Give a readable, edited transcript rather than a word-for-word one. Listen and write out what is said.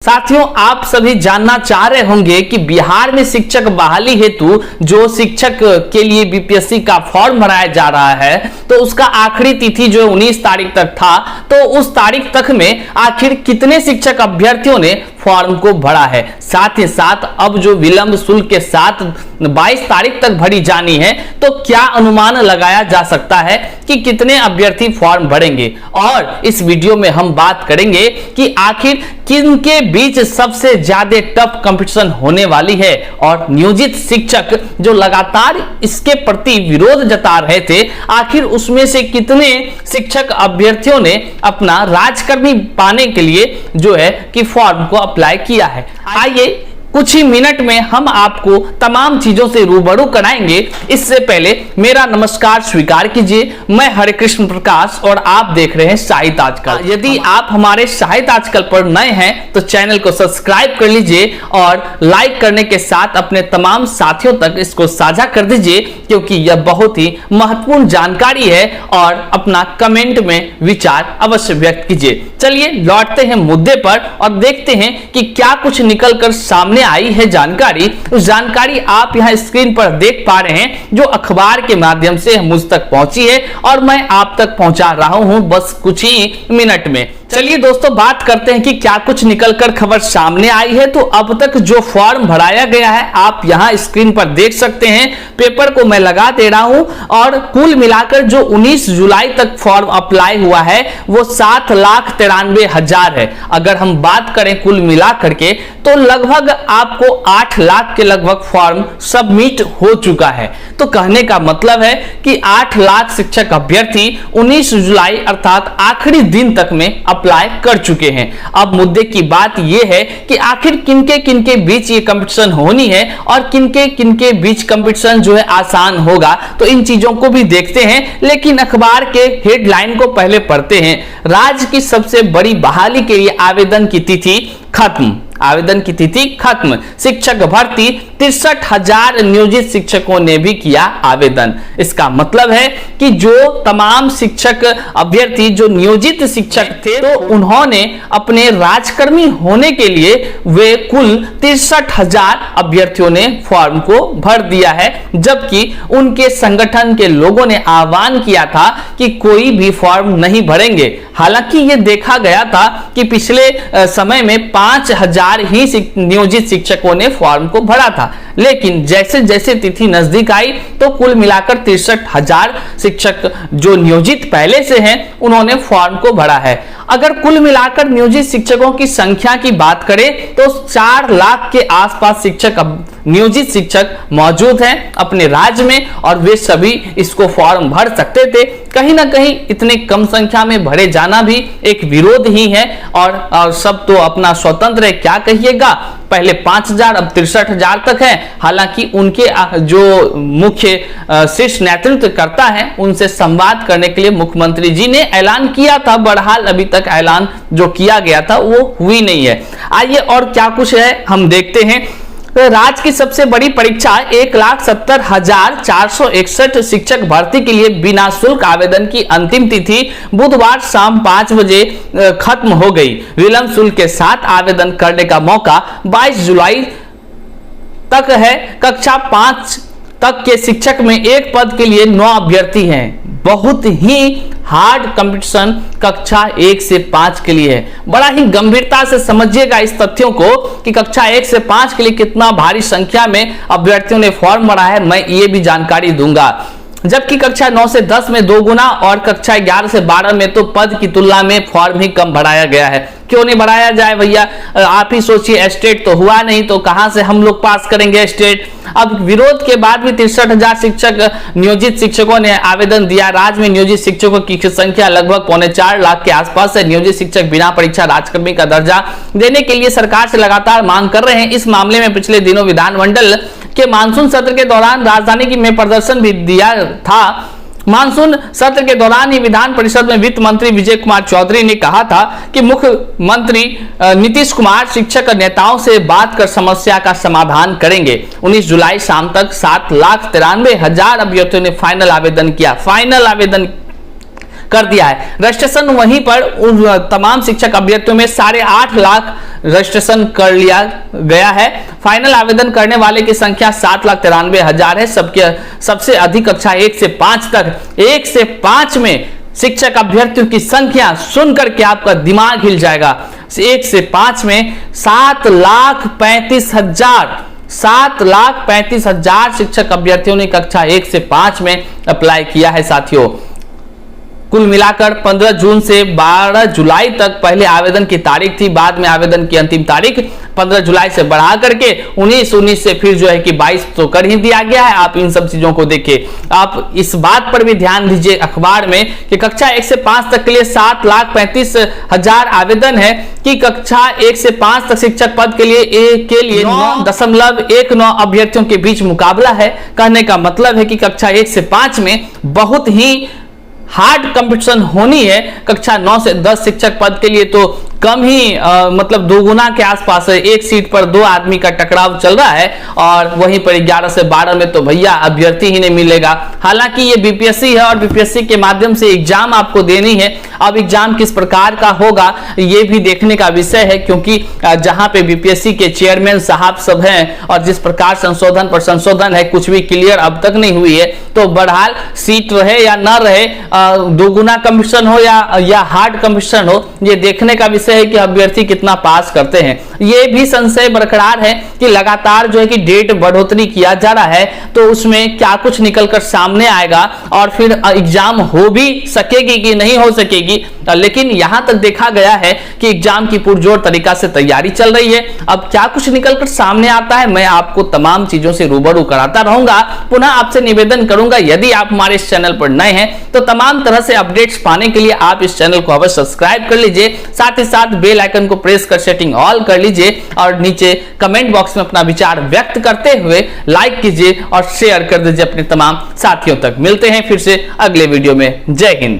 साथियों, आप सभी जानना चाह रहे होंगे कि बिहार में शिक्षक बहाली हेतु जो शिक्षक के लिए बीपीएससी का फॉर्म भराया जा रहा है, तो उसका आखिरी तिथि जो 19 तारीख तक था, तो उस तारीख तक में आखिर कितने शिक्षक अभ्यर्थियों ने फॉर्म को भरा है। साथ ही साथ अब जो विलंब शुल्क के साथ 22 तारीख तक भरी जानी है, तो क्या अनुमान लगाया जा सकता है कि कितने अभ्यर्थी फॉर्म भरेंगे। और इस वीडियो में हम बात करेंगे कि आखिर किनके बीच सबसे ज्यादा टफ कंपटीशन होने वाली है, और नियोजित शिक्षक जो लगातार इसके प्रति विरोध जता रहे थे, आखिर उसमें से कितने शिक्षक अभ्यर्थियों ने अपना राजकर्मी पाने के लिए जो है कि फॉर्म को अप्लाई किया है। आइए कुछ ही मिनट में हम आपको तमाम चीजों से रूबरू कराएंगे। इससे पहले मेरा नमस्कार स्वीकार कीजिए। मैं हरे कृष्ण प्रकाश और आप देख रहे हैं साहित्य आजकल। यदि आप हमारे साहित्य आजकल पर नए हैं तो चैनल को सब्सक्राइब कर लीजिए और लाइक करने के साथ अपने तमाम साथियों तक इसको साझा कर दीजिए, क्योंकि यह बहुत ही महत्वपूर्ण जानकारी है। और अपना कमेंट में विचार अवश्य व्यक्त कीजिए। चलिए लौटते हैं मुद्दे पर और देखते हैं कि क्या कुछ निकलकर सामने आई है जानकारी। उस जानकारी आप यहां स्क्रीन पर देख पा रहे हैं, जो अखबार के माध्यम से मुझ तक पहुंची है और मैं आप तक पहुंचा रहा हूं बस कुछ ही मिनट में। चलिए दोस्तों, बात करते हैं कि क्या कुछ निकलकर खबर सामने आई है। तो अब तक जो फॉर्म भराया गया है, आप यहां स्क्रीन पर देख सकते हैं। पेपर को मैं लगा दे रहा हूं और कुल मिलाकर जो 19 जुलाई तक फॉर्म अप्लाई हुआ है वो 7,93,000 है। अगर हम बात करें कुल मिलाकर के, तो लगभग आपको 8 लाख के लगभग फॉर्म सबमिट हो चुका है। तो कहने का मतलब है कि 8 लाख शिक्षक अभ्यर्थी 19 जुलाई अर्थात आखिरी दिन तक में अप्लाई कर चुके हैं। अब मुद्दे की बात यह है कि आखिर किनके बीच ये कंपटीशन होनी है और किनके बीच कंपटीशन जो है आसान होगा। तो इन चीजों को भी देखते हैं, लेकिन अखबार के हेडलाइन को पहले पढ़ते हैं। राज्य की सबसे बड़ी बहाली के लिए आवेदन की तिथि खत्म। आवेदन की तिथि खत्म। शिक्षक भर्ती 63,000 नियोजित शिक्षकों ने भी किया आवेदन। इसका मतलब है कि जो तमाम शिक्षक अभ्यर्थी जो नियोजित शिक्षक थे, तो उन्होंने अपने राजकर्मी होने के लिए वे कुल 63,000 अभ्यर्थियों ने फॉर्म को भर दिया है। जबकि उनके संगठन के लोगों ने आह्वान किया था कि कोई भी फॉर्म नहीं भरेंगे। हालांकि यह देखा गया था कि पिछले समय में 5,000 ही नियोजित शिक्षकों ने फॉर्म को भरा था, लेकिन जैसे जैसे तिथि नजदीक आई तो कुल मिलाकर 63,000 शिक्षक जो नियोजित पहले से हैं उन्होंने फॉर्म को भरा है। अगर कुल मिलाकर नियोजित शिक्षकों की संख्या की बात करें तो 4 लाख के आसपास नियोजित शिक्षक मौजूद हैं अपने राज्य में, और वे सभी इसको फॉर्म भर सकते थे। कहीं ना कहीं इतने कम संख्या में भरे जाना भी एक विरोध ही है। और सब तो अपना स्वतंत्र है, क्या कहिएगा। पहले 5,000 अब 63,000 तक है। हालांकि उनके जो मुख्य शीर्ष नेतृत्व करता है, उनसे संवाद करने के लिए मुख्यमंत्री जी ने ऐलान किया था। बहरहाल अभी तक ऐलान जो किया गया था वो हुई नहीं है। आइए और क्या कुछ है हम देखते हैं। तो राज्य की सबसे बड़ी परीक्षा 1,70,461 शिक्षक भर्ती के लिए बिना शुल्क आवेदन की अंतिम तिथि बुधवार शाम 5 बजे खत्म हो गई। विलंब शुल्क के साथ आवेदन करने का मौका 22 जुलाई तक है। कक्षा 5 तक के शिक्षक में एक पद के लिए 9 अभ्यर्थी हैं। बहुत ही हार्ड कंपटीशन कक्षा 1 से 5 के लिए है। बड़ा ही गंभीरता से समझिएगा इस तथ्यों को कि कक्षा 1 से 5 के लिए कितना भारी संख्या में अभ्यर्थियों ने फॉर्म भरा है, मैं ये भी जानकारी दूंगा। जबकि कक्षा 9 से 10 में 2 गुना और कक्षा 11 से 12 में तो पद की तुलना में फॉर्म ही कम भराया गया है। क्यों नहीं भराया जाए भैया, आप ही सोचिए। स्टेट तो हुआ नहीं तो कहां से हम लोग पास करेंगे स्टेट। अब विरोध के बाद भी 63,000 शिक्षक नियोजित शिक्षकों ने आवेदन दिया। राज्य में नियोजित शिक्षकों की संख्या लगभग 4.25 लाख के आसपास है। नियोजित शिक्षक बिना परीक्षा राजकर्मी का दर्जा देने के लिए सरकार से लगातार मांग कर रहे हैं। इस मामले में पिछले दिनों विधानमंडल के मानसून सत्र के दौरान राजधानी में प्रदर्शन भी दिया था। मानसून सत्र के दौरान ही विधान परिषद में वित्त मंत्री विजय कुमार चौधरी ने कहा था कि मुख्यमंत्री नीतीश कुमार शिक्षक नेताओं से बात कर समस्या का समाधान करेंगे। 19 जुलाई शाम तक 7,93,000 अभ्यर्थियों ने फाइनल आवेदन किया। फाइनल आवेदन कर दिया है। रजिस्ट्रेशन वहीं पर उन तमाम शिक्षक अभ्यर्थियों में 8.5 लाख रजिस्ट्रेशन कर लिया गया है। फाइनल आवेदन करने वाले की संख्या 7,93,000 है। सबसे अधिक कक्षा 1 से 5 तक 1 से 5 में शिक्षक अभ्यर्थियों की संख्या सुनकर के आपका दिमाग हिल जाएगा। 1 से 5 में 7,35,000 शिक्षक अभ्यर्थियों ने कक्षा 1 से 5 में अप्लाई किया है साथियों। कुल मिलाकर 15 जून से 12 जुलाई तक पहले आवेदन की तारीख थी, बाद में आवेदन की अंतिम तारीख 15 जुलाई से बढ़ा करके 19 से फिर जो है कि 22 तो कर ही दिया गया है। आप इन सब चीजों को देखिए। आप इस बात पर भी ध्यान दीजिए अखबार में कि कक्षा 1 से 5 तक के लिए 7,35,000 आवेदन है कि कक्षा 1 से 5 तक शिक्षक पद के लिए 9.19 अभ्यर्थियों के बीच मुकाबला है। कहने का मतलब है कि कक्षा 1 से 5 में बहुत ही हार्ड कंपटीशन होनी है। कक्षा 9 से 10 शिक्षक पद के लिए तो कम ही मतलब दोगुना के आसपास है। एक सीट पर 2 आदमी का टकराव चल रहा है और वहीं पर 11 से 12 में तो भैया अभ्यर्थी ही नहीं मिलेगा। हालांकि ये बीपीएससी है और बीपीएससी के माध्यम से एग्जाम आपको देनी है। अब एग्जाम किस प्रकार का होगा ये भी देखने का विषय है, क्योंकि जहां पे बीपीएससी के चेयरमैन साहब सब हैं और जिस प्रकार संशोधन पर संशोधन है, कुछ भी क्लियर अब तक नहीं हुई है। तो बहरहाल सीट रहे या ना रहे, दोगुना कंपटीशन हो या हार्ड कंपटीशन हो, ये देखने का विषय है कि अभ्यर्थी कितना पास करते हैं। ये भी संशय बरकरार है कि लगातार जो है कि डेट बढ़ोतरी किया जा रहा है, तो उसमें क्या कुछ निकलकर सामने आएगा और फिर एग्जाम हो भी सकेगी कि नहीं हो सकेगी। लेकिन यहां तक देखा गया है कि एग्जाम की पुरजोर तरीका से तैयारी चल रही है। अब क्या कुछ निकलकर सामने आता है, मैं आपको तमाम चीजों से रूबरू कराता रहूंगा। पुनः आपसे निवेदन करूंगा, यदि आप हमारे इस चैनल पर नए हैं तो तमाम तरह से अपडेट्स पाने के लिए आप इस चैनल को अवश्य सब्सक्राइब कर लीजिए। साथ ही साथ बेल आइकन को प्रेस कर सेटिंग ऑल कर लीजिए और नीचे कमेंट बॉक्स में अपना विचार व्यक्त करते हुए लाइक कीजिए और शेयर कर दीजिए अपने तमाम साथियों तक। मिलते हैं फिर से अगले वीडियो में। जय हिंद।